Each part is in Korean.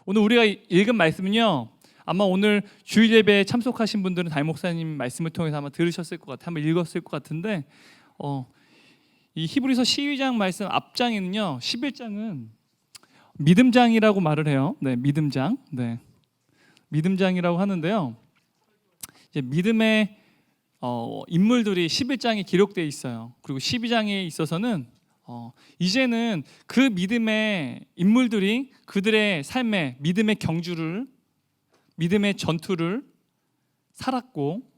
오늘 우리가 읽은 말씀은요, 아마 오늘 주일 예배에 참석하신 분들은 담임 목사님 말씀을 통해서 아마 들으셨을 것 같아요. 한번 읽었을 것 같은데 이 히브리서 12장 말씀 앞장에는요, 11장은 믿음장이라고 말을 해요. 네, 믿음장. 네, 믿음장이라고 하는데요. 이제 믿음의 인물들이 11장에 기록되어 있어요. 그리고 12장에 있어서는 이제는 그 믿음의 인물들이 그들의 삶에 믿음의 경주를, 믿음의 전투를 살았고,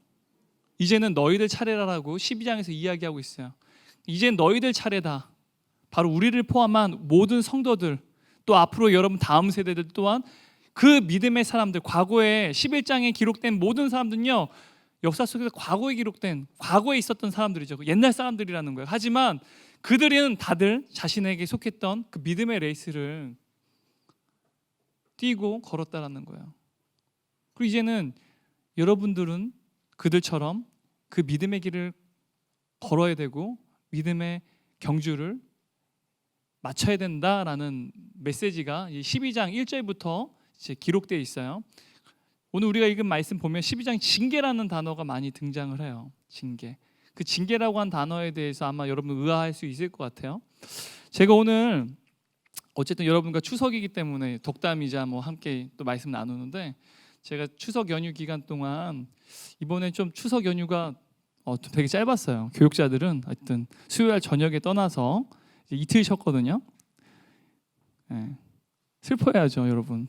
이제는 너희들 차례라고 12장에서 이야기하고 있어요. 이젠 너희들 차례다. 바로 우리를 포함한 모든 성도들, 또 앞으로 여러분 다음 세대들 또한 그 믿음의 사람들, 과거에 11장에 기록된 모든 사람들은요, 역사 속에서 과거에 기록된, 과거에 있었던 사람들이죠. 옛날 사람들이라는 거예요. 하지만 그들은 다들 자신에게 속했던 그 믿음의 레이스를 뛰고 걸었다라는 거예요. 그리고 이제는 여러분들은 그들처럼 그 믿음의 길을 걸어야 되고 믿음의 경주를 마쳐야 된다라는 메시지가 12장 1절부터 이제 기록되어 있어요. 오늘 우리가 읽은 말씀 보면 12장 징계라는 단어가 많이 등장을 해요. 징계. 그 징계라고 한 단어에 대해서 아마 여러분 의아할 수 있을 것 같아요. 제가 오늘 어쨌든 여러분과 추석이기 때문에 덕담이자 뭐 함께 또 말씀 나누는데, 제가 추석 연휴 기간 동안 이번에 좀 추석 연휴가 되게 짧았어요. 교육자들은 하여튼 수요일 저녁에 떠나서 이틀 쉬었거든요. 네. 슬퍼해야죠, 여러분.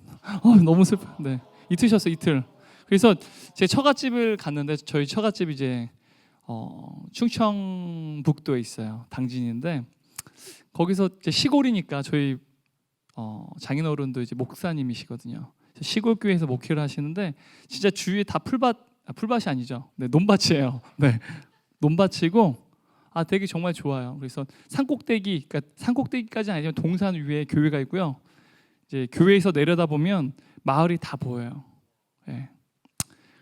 너무 슬퍼. 네, 이틀 쉬었어요, 이틀. 그래서 제 처갓집을 갔는데, 저희 처갓집이 이제 충청북도에 있어요. 당진인데 거기서 이제 시골이니까 저희 장인어른도 이제 목사님이시거든요. 시골 교회에서 목회를 하시는데 진짜 주위에 다 풀밭이 아니죠. 네, 논밭이에요. 네, 논밭이고 되게 정말 좋아요. 그래서 산꼭대기, 그러니까 산꼭대기까지는 아니지만 동산 위에 교회가 있고요. 이제 교회에서 내려다 보면 마을이 다 보여요. 네.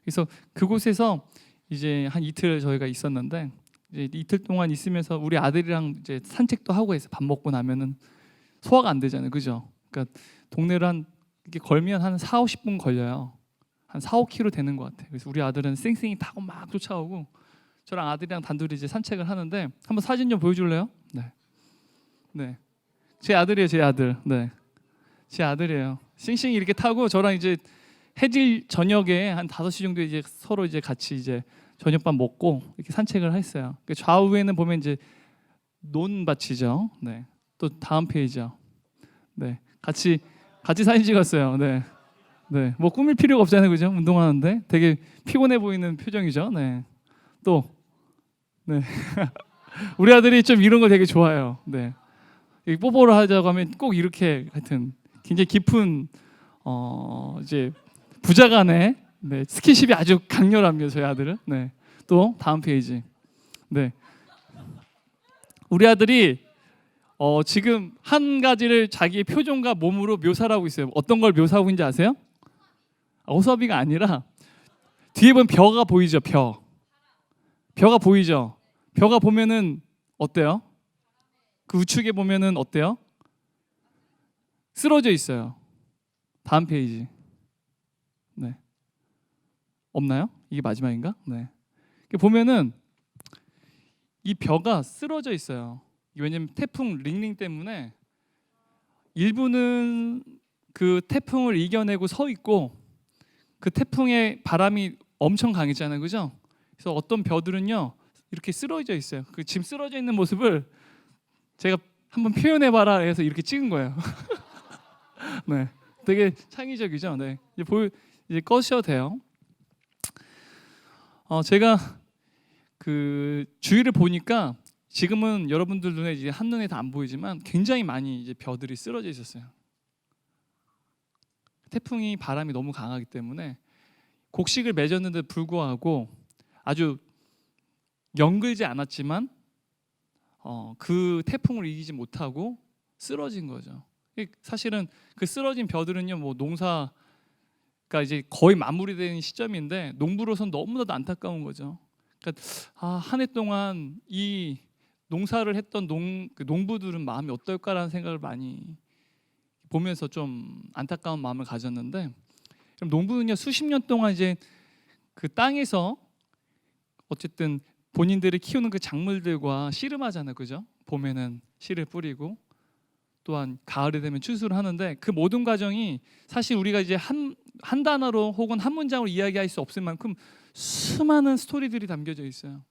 그래서 그곳에서 이제 한 이틀 저희가 있었는데, 이제 이틀 동안 있으면서 우리 아들이랑 이제 산책도 하고 해서 밥 먹고 나면은 소화가 안 되잖아요, 그죠? 그러니까 동네를 한 이렇게 걸면 한 4-50분 걸려요. 한 4-5km 되는 것 같아요. 그래서 우리 아들은 쌩쌩이 타고 막 쫓아오고, 저랑 아들이랑 단둘이 이제 산책을 하는데, 한번 사진 좀 보여줄래요? 네, 네, 제 아들이에요, 제 아들. 네, 제 아들이에요. 쌩쌩이 이렇게 타고 저랑 이제 해질 저녁에 한 5시 정도에 이제 서로 이제 같이 이제 저녁밥 먹고 이렇게 산책을 했어요. 좌우에는 보면 이제 논밭이죠. 네. 또 다음 페이지요. 네. 같이 사진 찍었어요. 네. 네. 뭐 꾸밀 필요가 없잖아요, 그죠? 운동하는데 되게 피곤해 보이는 표정이죠. 네. 또 네. 우리 아들이 좀 이런 걸 되게 좋아해요. 네. 뽀뽀를 하자고 하면 꼭 이렇게, 하여튼 굉장히 깊은 이제 부자간의 스킨십이 아주 강렬합니다, 저희 아들은. 네. 또 다음 페이지. 네. 우리 아들이 지금 한 가지를 자기의 표정과 몸으로 묘사를 하고 있어요. 어떤 걸 묘사하고 있는지 아세요? 호섭이가 아니라 뒤에 보면 벼가 보이죠, 벼가 보이죠. 벼가 보면은 어때요? 그 우측에 보면은 어때요? 쓰러져 있어요. 다음 페이지. 네. 없나요? 이게 마지막인가? 네. 보면은 이 벼가 쓰러져 있어요. 왜냐면 태풍 링링 때문에 일부는 그 태풍을 이겨내고 서 있고, 그 태풍의 바람이 엄청 강했잖아요, 그죠? 그래서 어떤 벼들은요 이렇게 쓰러져 있어요. 그 지금 쓰러져 있는 모습을 제가 한번 표현해봐라 해서 이렇게 찍은 거예요. 네, 되게 창의적이죠. 네, 이제 꺼셔도 돼요. 제가 그 주위를 보니까 지금은 여러분들 눈에 이제 한눈에 다 안 보이지만 굉장히 많이 이제 벼들이 쓰러져 있었어요. 태풍이 바람이 너무 강하기 때문에 곡식을 맺었는데 불구하고 아주 연글지 않았지만 그 태풍을 이기지 못하고 쓰러진 거죠. 사실은 그 쓰러진 벼들은요, 뭐 농사가 이제 거의 마무리되는 시점인데 농부로서는 너무나도 안타까운 거죠. 그러니까 한 해 동안 이 농사를 했던 농부들은 마음이 어떨까라는 생각을 많이 보면서 좀 안타까운 마음을 가졌는데, 그럼 농부는요 수십 년 동안 이제 그 땅에서 어쨌든 본인들이 키우는 그 작물들과 씨름하잖아요, 그죠? 봄에는 씨를 뿌리고 또한 가을이 되면 추수를 하는데, 그 모든 과정이 사실 우리가 이제 한 단어로 혹은 한 문장으로 이야기할 수 없을 만큼 수많은 스토리들이 담겨져 있어요.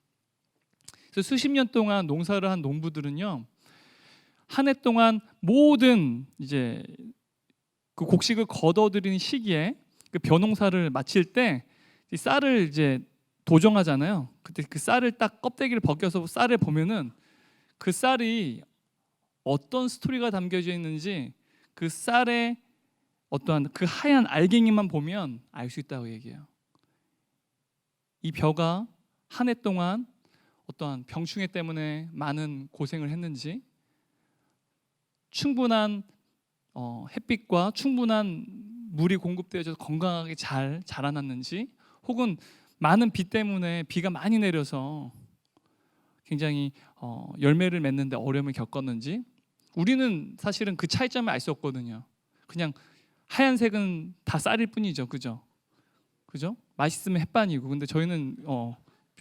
그래서 수십 년 동안 농사를 한 농부들은요, 한 해 동안 모든 이제 그 곡식을 걷어들이는 시기에 그 벼농사를 마칠 때 이 쌀을 이제 도정하잖아요. 그때 그 쌀을 딱 껍데기를 벗겨서 쌀을 보면은 그 쌀이 어떤 스토리가 담겨져 있는지 그 쌀에 어떠한 그 하얀 알갱이만 보면 알 수 있다고 얘기해요. 이 벼가 한 해 동안 어떠한 병충해 때문에 많은 고생을 했는지, 충분한 햇빛과 충분한 물이 공급되어져서 건강하게 잘 자라났는지, 혹은 많은 비 때문에 비가 많이 내려서 굉장히 열매를 맺는데 어려움을 겪었는지, 우리는 사실은 그 차이점을 알 수 없거든요. 그냥 하얀색은 다 쌀일 뿐이죠, 그죠? 그죠? 맛있으면 햇반이고. 근데 저희는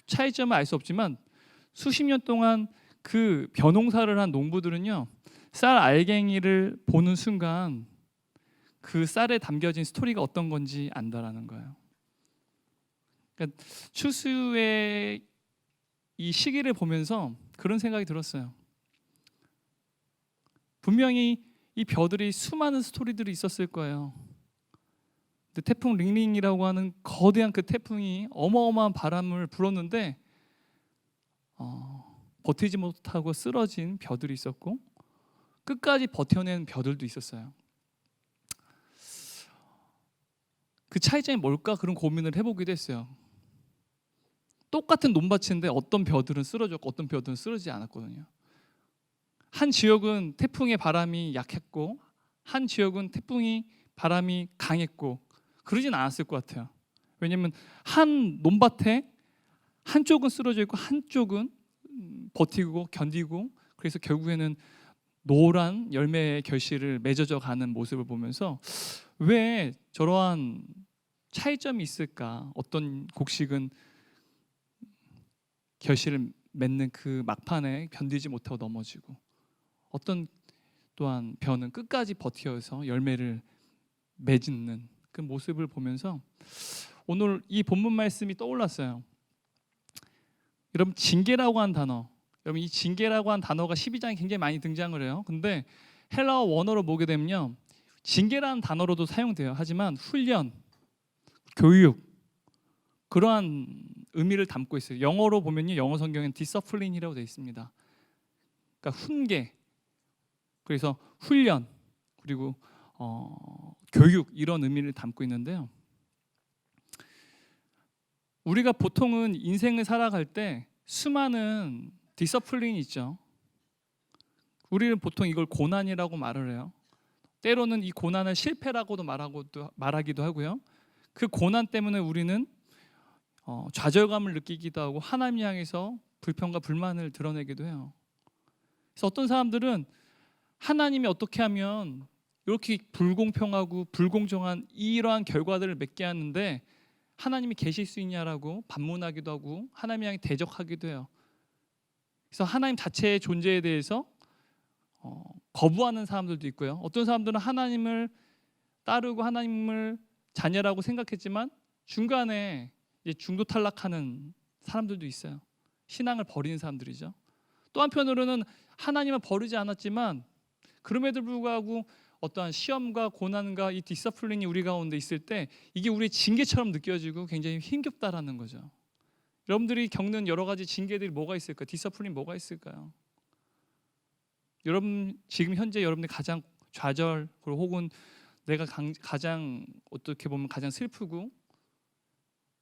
차이점을 알 수 없지만 수십 년 동안 그 벼농사를 한 농부들은요, 쌀 알갱이를 보는 순간 그 쌀에 담겨진 스토리가 어떤 건지 안다라는 거예요. 그러니까 추수의 이 시기를 보면서 그런 생각이 들었어요. 분명히 이 벼들이 수많은 스토리들이 있었을 거예요. 근데 태풍 링링이라고 하는 거대한 그 태풍이 어마어마한 바람을 불었는데 버티지 못하고 쓰러진 벼들이 있었고, 끝까지 버텨낸 벼들도 있었어요. 그 차이점이 뭘까 그런 고민을 해보기도 했어요. 똑같은 논밭인데 어떤 벼들은 쓰러졌고 어떤 벼들은 쓰러지지 않았거든요. 한 지역은 태풍의 바람이 약했고 한 지역은 태풍이 바람이 강했고 그러진 않았을 것 같아요. 왜냐하면 한 논밭에 한쪽은 쓰러져 있고 한쪽은 버티고 견디고, 그래서 결국에는 노란 열매의 결실을 맺어져 가는 모습을 보면서 왜 저러한 차이점이 있을까? 어떤 곡식은 결실을 맺는 그 막판에 견디지 못하고 넘어지고, 어떤 또한 벼는 끝까지 버텨서 열매를 맺는 그 모습을 보면서 오늘 이 본문 말씀이 떠올랐어요. 여러분, 징계라고 한 단어, 여러분 이 징계라고 한 단어가 12장에 굉장히 많이 등장을 해요. 근데 헬라어 원어로 보게 되면요, 징계라는 단어로도 사용돼요. 하지만 훈련, 교육, 그러한 의미를 담고 있어요. 영어로 보면요, 영어 성경엔 디서플린이라고 되어 있습니다. 그러니까 훈계, 그래서 훈련, 그리고 교육, 이런 의미를 담고 있는데요. 우리가 보통은 인생을 살아갈 때 수많은 디서플린이 있죠. 우리는 보통 이걸 고난이라고 말을 해요. 때로는 이 고난을 실패라고도 말하기도 하고요. 그 고난 때문에 우리는 좌절감을 느끼기도 하고 하나님 향해서 불평과 불만을 드러내기도 해요. 그래서 어떤 사람들은 하나님이 어떻게 하면 이렇게 불공평하고 불공정한 이러한 결과들을 맺게 하는데 하나님이 계실 수 있냐라고 반문하기도 하고 하나님 향해 대적하기도 해요. 그래서 하나님 자체의 존재에 대해서 거부하는 사람들도 있고요. 어떤 사람들은 하나님을 따르고 하나님을 자녀라고 생각했지만 중간에 이제 중도 탈락하는 사람들도 있어요. 신앙을 버리는 사람들이죠. 또 한편으로는 하나님을 버리지 않았지만 그럼에도 불구하고 어떠한 시험과 고난과 이 디서플린이 우리 가운데 있을 때 이게 우리의 징계처럼 느껴지고 굉장히 힘겹다라는 거죠. 여러분들이 겪는 여러 가지 징계들이 뭐가 있을까요? 디서플린 뭐가 있을까요? 여러분 지금 현재 여러분들 가장 좌절, 그리고 혹은 내가 가장 어떻게 보면 가장 슬프고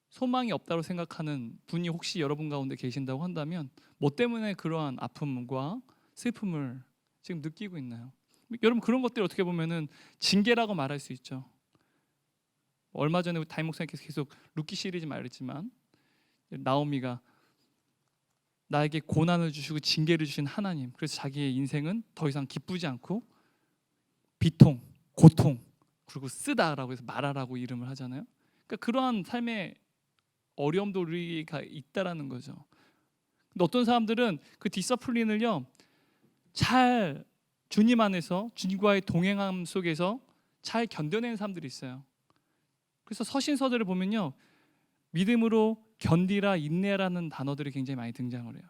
소망이 없다고 생각하는 분이 혹시 여러분 가운데 계신다고 한다면 뭐 때문에 그러한 아픔과 슬픔을 지금 느끼고 있나요? 여러분, 그런 것들이 어떻게 보면은 징계라고 말할 수 있죠. 얼마 전에 다임 목사님께서 계속 루키 시리즈 말했지만 나오미가 나에게 고난을 주시고 징계를 주신 하나님, 그래서 자기의 인생은 더 이상 기쁘지 않고 비통, 고통, 그리고 쓰다라고 해서 말하라고 이름을 하잖아요. 그러니까 그러한 삶의 어려움도 우리가 있다라는 거죠. 근데 어떤 사람들은 그 디서플린을요 잘 주님 안에서 주님과의 동행함 속에서 잘 견뎌내는 사람들이 있어요. 그래서 서신서들을 보면요 믿음으로 견디라 인내라는 단어들이 굉장히 많이 등장을 해요.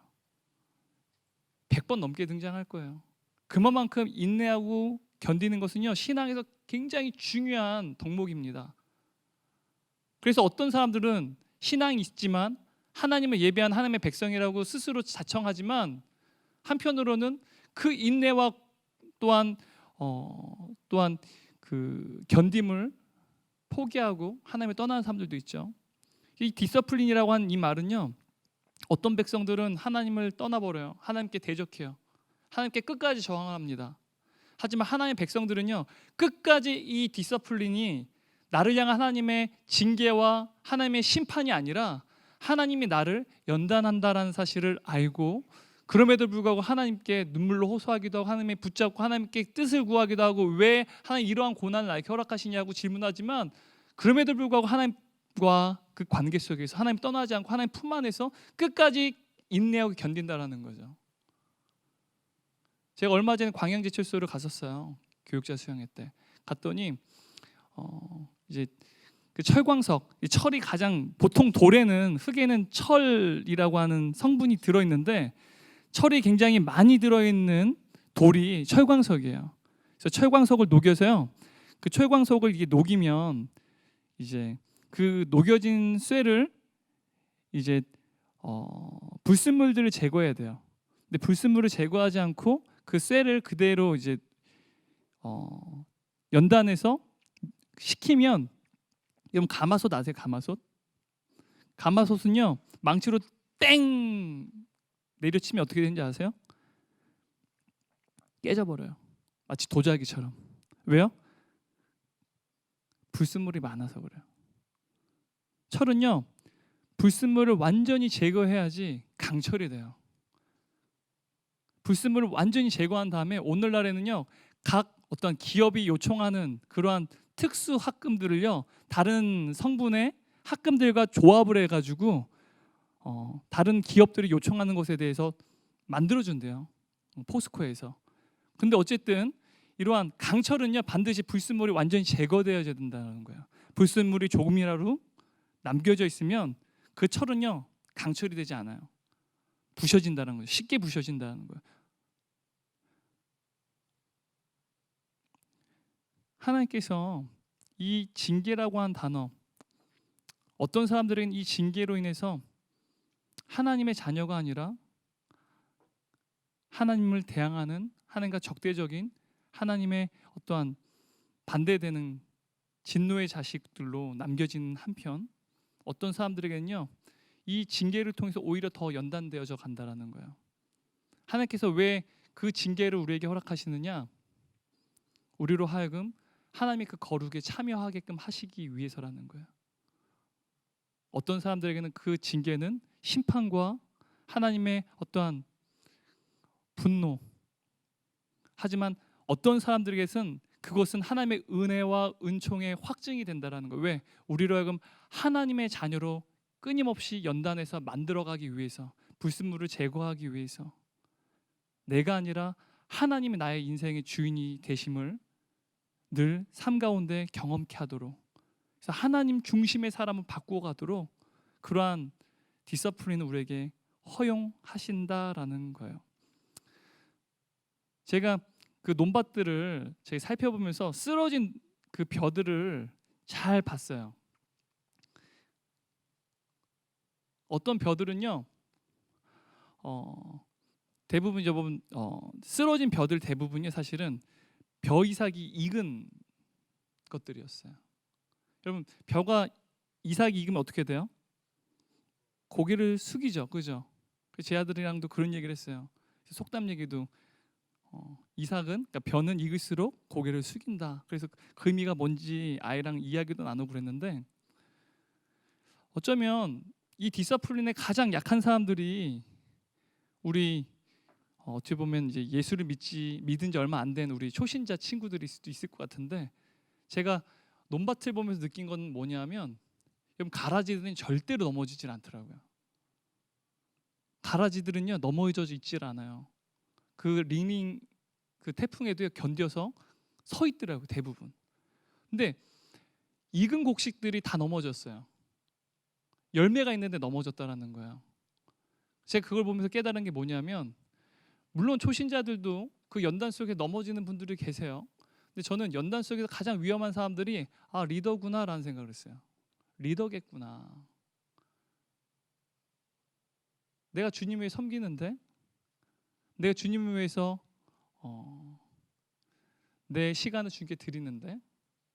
100번 넘게 등장할 거예요. 그만큼 인내하고 견디는 것은요 신앙에서 굉장히 중요한 덕목입니다. 그래서 어떤 사람들은 신앙이 있지만 하나님을 예배한 하나님의 백성이라고 스스로 자청하지만 한편으로는 그 인내와 또한 그 견딤을 포기하고 하나님을 떠나는 사람들도 있죠. 이 디서플린이라고 한 이 말은요 어떤 백성들은 하나님을 떠나버려요. 하나님께 대적해요. 하나님께 끝까지 저항합니다. 하지만 하나님의 백성들은요 끝까지 이 디서플린이 나를 향한 하나님의 징계와 하나님의 심판이 아니라 하나님이 나를 연단한다라는 사실을 알고 그럼에도 불구하고 하나님께 눈물로 호소하기도 하고 하나님의 붙잡고 하나님께 뜻을 구하기도 하고 왜 하나님 이러한 고난을 나에게 허락하시냐고 질문하지만 그럼에도 불구하고 하나님과 그 관계 속에서 하나님 떠나지 않고 하나님 품 안에서 끝까지 인내하고 견딘다라는 거죠. 제가 얼마 전에 광양제철소를 갔었어요. 교육자 수양회 때 갔더니 이제 그 철광석, 이 철이 가장 보통 돌에는 흙에는 철이라고 하는 성분이 들어 있는데 철이 굉장히 많이 들어 있는 돌이 철광석이에요. 그래서 철광석을 녹여서요. 그 철광석을 이게 녹이면 이제 그 녹여진 쇠를 이제 불순물들을 제거해야 돼요. 근데 불순물을 제거하지 않고 그 쇠를 그대로 이제 연단해서 식히면 여러분 가마솥 아세요? 가마솥? 가마솥은요 망치로 땡 내려치면 어떻게 되는지 아세요? 깨져버려요. 마치 도자기처럼. 왜요? 불순물이 많아서 그래요. 철은요 불순물을 완전히 제거해야지 강철이 돼요. 불순물을 완전히 제거한 다음에 오늘날에는요 각 어떤 기업이 요청하는 그러한 특수 합금들을요 다른 성분의 합금들과 조합을 해가지고 다른 기업들이 요청하는 것에 대해서 만들어준대요. 포스코에서. 근데 어쨌든 이러한 강철은요 반드시 불순물이 완전히 제거되어야 된다는 거예요. 불순물이 조금이라도 남겨져 있으면 그 철은요 강철이 되지 않아요. 부셔진다는 거예요. 쉽게 부셔진다는 거예요. 하나님께서 이 징계라고 한 단어, 어떤 사람들은 이 징계로 인해서 하나님의 자녀가 아니라 하나님을 대항하는 하나님과 적대적인 하나님의 어떠한 반대되는 진노의 자식들로 남겨지는 한편 어떤 사람들에게는요 이 징계를 통해서 오히려 더 연단되어져 간다라는 거예요. 하나님께서 왜 그 징계를 우리에게 허락하시느냐? 우리로 하여금 하나님의 그 거룩에 참여하게끔 하시기 위해서라는 거예요. 어떤 사람들에게는 그 징계는 심판과 하나님의 어떠한 분노, 하지만 어떤 사람들에게는 그것은 하나님의 은혜와 은총의 확증이 된다라는 거예요. 왜? 우리로 하여금 하나님의 자녀로 끊임없이 연단해서 만들어가기 위해서, 불순물을 제거하기 위해서, 내가 아니라 하나님이 나의 인생의 주인이 되심을 늘 삶 가운데 경험케 하도록, 그래서 하나님 중심의 사람을 바꾸어가도록 그러한 디서플린을 우리에게 허용하신다라는 거예요. 제가 그 논밭들을 제가 살펴보면서 쓰러진 그 벼들을 잘 봤어요. 어떤 벼들은요, 대부분 여러분 쓰러진 벼들 대부분이 사실은 벼 이삭이 익은 것들이었어요. 여러분 벼가 이삭이 익으면 어떻게 돼요? 고개를 숙이죠, 그죠? 제 아들이랑도 그런 얘기를 했어요. 속담 얘기도 이삭은, 그러니까 벼는 익을수록 고개를 숙인다. 그래서 그 의미가 뭔지 아이랑 이야기도 나누고 그랬는데, 어쩌면 이 디서플린의 가장 약한 사람들이 우리 어떻게 보면 이제 예수를 믿은 지 얼마 안 된 우리 초신자 친구들일 수도 있을 것 같은데, 제가 논밭을 보면서 느낀 건 뭐냐면 여러분 가라지들은 절대로 넘어지질 않더라고요. 가라지들은요 넘어져 있질 않아요. 그 링링 그 태풍에도 견뎌서 서 있더라고요 대부분. 근데 익은 곡식들이 다 넘어졌어요. 열매가 있는데 넘어졌다라는 거예요. 제가 그걸 보면서 깨달은 게 뭐냐면 물론 초신자들도 그 연단 속에 넘어지는 분들이 계세요. 근데 저는 연단 속에서 가장 위험한 사람들이 리더구나라는 생각을 했어요. 리더겠구나. 내가 주님을 섬기는데 내가 주님을 위해서 내 시간을 주님께 드리는데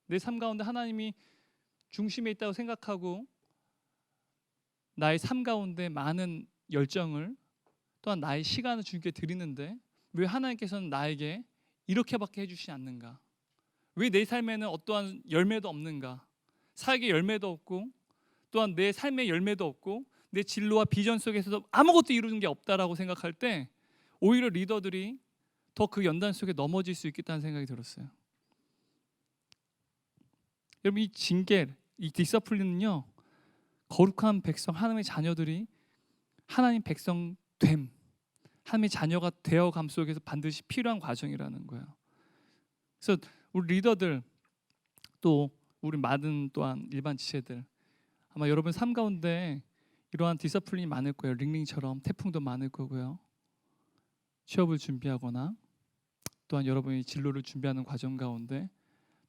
내 삶 가운데 하나님이 중심에 있다고 생각하고 나의 삶 가운데 많은 열정을 또한 나의 시간을 주님께 드리는데 왜 하나님께서는 나에게 이렇게밖에 해주시지 않는가? 왜 내 삶에는 어떠한 열매도 없는가? 사역의 열매도 없고 또한 내 삶의 열매도 없고 내 진로와 비전 속에서도 아무것도 이루는 게 없다라고 생각할 때 오히려 리더들이 더 그 연단 속에 넘어질 수 있겠다는 생각이 들었어요. 여러분 이 징계, 이 디서플린은요 거룩한 백성 하나님의 자녀들이 하나님 백성 됨, 하나님의 자녀가 되어감 속에서 반드시 필요한 과정이라는 거예요. 그래서 우리 리더들 또 우리 많은 또한 일반 지체들 아마 여러분 삶 가운데 이러한 디서플린이 많을 거예요. 링링처럼 태풍도 많을 거고요. 취업을 준비하거나 또한 여러분이 진로를 준비하는 과정 가운데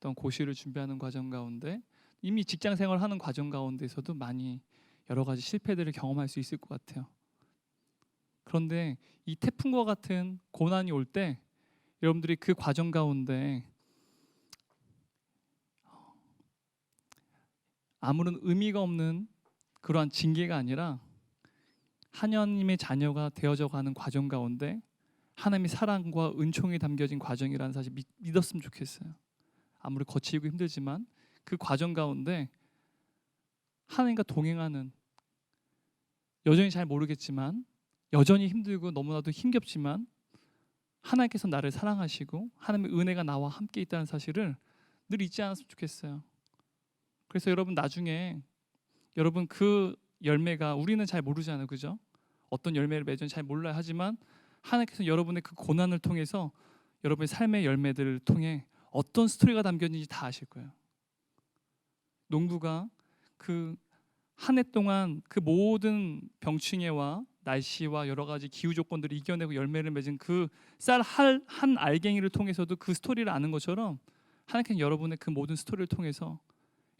또한 고시를 준비하는 과정 가운데 이미 직장 생활하는 과정 가운데서도 많이 여러 가지 실패들을 경험할 수 있을 것 같아요. 그런데 이 태풍과 같은 고난이 올 때 여러분들이 그 과정 가운데 아무런 의미가 없는 그러한 징계가 아니라 하나님의 자녀가 되어져 가는 과정 가운데 하나님의 사랑과 은총이 담겨진 과정이라는 사실 믿었으면 좋겠어요. 아무리 거치고 힘들지만 그 과정 가운데 하나님과 동행하는 여전히 잘 모르겠지만 여전히 힘들고 너무나도 힘겹지만 하나님께서 나를 사랑하시고 하나님의 은혜가 나와 함께 있다는 사실을 늘 잊지 않았으면 좋겠어요. 그래서 여러분 나중에 여러분 그 열매가 우리는 잘 모르잖아요. 그죠? 어떤 열매를 맺은지 잘 몰라요. 하지만 하나님께서 여러분의 그 고난을 통해서 여러분의 삶의 열매들을 통해 어떤 스토리가 담겼는지 다 아실 거예요. 농부가 그 한 해 동안 그 모든 병충해와 날씨와 여러 가지 기후 조건들을 이겨내고 열매를 맺은 그 쌀 한 알갱이를 통해서도 그 스토리를 아는 것처럼 하나님께서 여러분의 그 모든 스토리를 통해서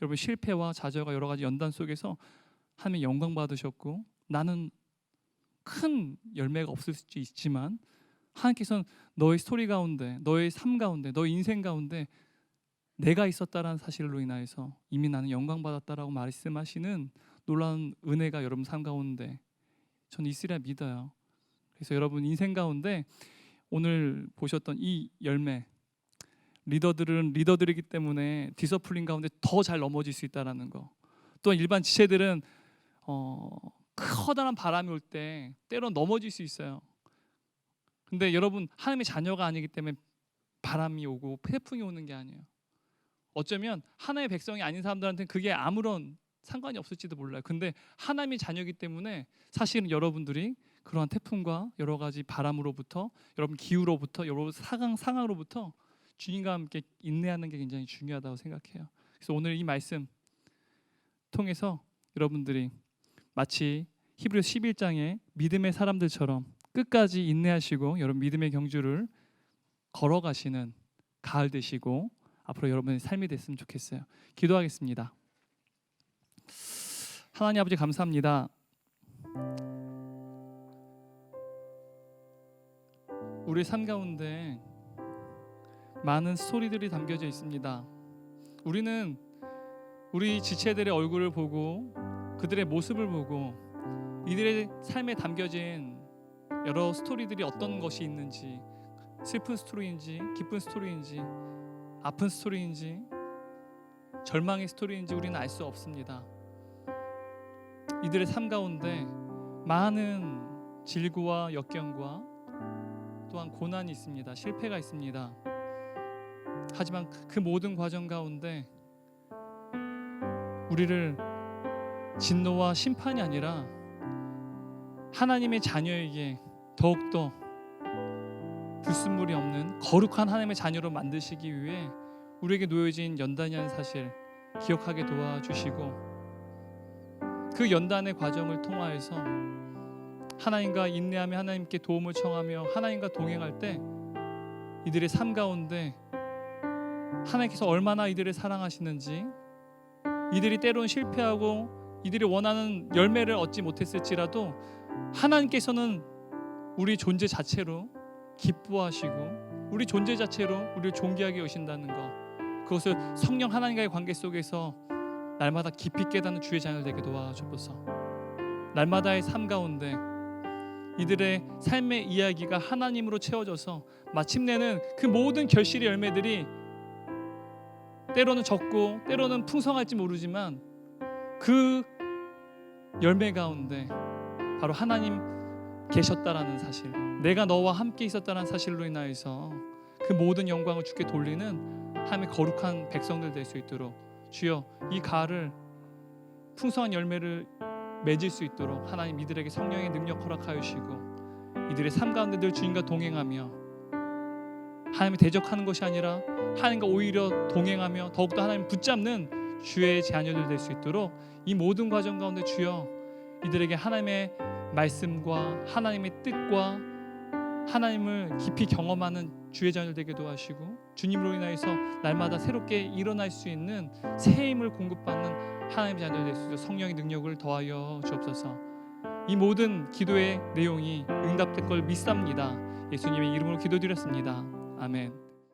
여러분 실패와 좌절과 여러 가지 연단 속에서 하나님의 영광 받으셨고 나는 큰 열매가 없을 수 있지만 하나님께서는 너의 스토리 가운데 너의 삶 가운데 너의 인생 가운데 내가 있었다라는 사실로 인하여서 이미 나는 영광 받았다라고 말씀하시는 놀라운 은혜가 여러분 삶 가운데 저는 있으리라 믿어요. 그래서 여러분 인생 가운데 오늘 보셨던 이 열매 리더들은 리더들이기 때문에 디서플린 가운데 더 잘 넘어질 수 있다라는 거. 또 일반 지체들은 커다란 바람이 올 때 때론 넘어질 수 있어요. 근데 여러분 하나님의 자녀가 아니기 때문에 바람이 오고 태풍이 오는 게 아니에요. 어쩌면 하나님의 백성이 아닌 사람들한테는 그게 아무런 상관이 없을지도 몰라요. 근데 하나님의 자녀이기 때문에 사실은 여러분들이 그러한 태풍과 여러 가지 바람으로부터 여러분 기후로부터 여러분 상황으로부터 주님과 함께 인내하는 게 굉장히 중요하다고 생각해요. 그래서 오늘 이 말씀 통해서 여러분들이 마치 히브리서 11장의 믿음의 사람들처럼 끝까지 인내하시고 여러분 믿음의 경주를 걸어가시는 가을 되시고 앞으로 여러분의 삶이 됐으면 좋겠어요. 기도하겠습니다. 하나님 아버지 감사합니다. 우리 삶 가운데 많은 스토리들이 담겨져 있습니다. 우리는 우리 지체들의 얼굴을 보고 그들의 모습을 보고 이들의 삶에 담겨진 여러 스토리들이 어떤 것이 있는지 슬픈 스토리인지 기쁜 스토리인지 아픈 스토리인지 절망의 스토리인지 우리는 알 수 없습니다. 이들의 삶 가운데 많은 질고와 역경과 또한 고난이 있습니다. 실패가 있습니다. 하지만 그 모든 과정 가운데 우리를 진노와 심판이 아니라 하나님의 자녀에게 더욱더 불순물이 없는 거룩한 하나님의 자녀로 만드시기 위해 우리에게 놓여진 연단이라는 사실 기억하게 도와주시고, 그 연단의 과정을 통하여서 하나님과 인내하며 하나님께 도움을 청하며 하나님과 동행할 때 이들의 삶 가운데 하나님께서 얼마나 이들을 사랑하시는지, 이들이 때로는 실패하고 이들이 원하는 열매를 얻지 못했을지라도 하나님께서는 우리 존재 자체로 기뻐하시고 우리 존재 자체로 우리를 존귀하게 여신다는 것, 그것을 성령 하나님과의 관계 속에서 날마다 깊이 깨닫는 주의 자녀들 되게 도와주옵소서. 날마다의 삶 가운데 이들의 삶의 이야기가 하나님으로 채워져서 마침내는 그 모든 결실의 열매들이 때로는 적고 때로는 풍성할지 모르지만 그 열매 가운데 바로 하나님 계셨다라는 사실, 내가 너와 함께 있었다는 사실로 인하여서 그 모든 영광을 주께 돌리는 하나님의 거룩한 백성들 될 수 있도록 주여 이 가을 풍성한 열매를 맺을 수 있도록 하나님 이들에게 성령의 능력 허락하여 주시고, 이들의 삶 가운데 늘 주님과 동행하며 하나님을 대적하는 것이 아니라 하나님과 오히려 동행하며 더욱더 하나님 붙잡는 주의 자녀들 될 수 있도록 이 모든 과정 가운데 주여 이들에게 하나님의 말씀과 하나님의 뜻과 하나님을 깊이 경험하는 주의 자녀들 되게 도와주시고, 주님으로 인하여서 날마다 새롭게 일어날 수 있는 새 힘을 공급받는 하나님의 자녀들 될 수 있도록 성령의 능력을 더하여 주옵소서. 이 모든 기도의 내용이 응답될 걸 믿습니다. 예수님의 이름으로 기도드렸습니다. 아멘.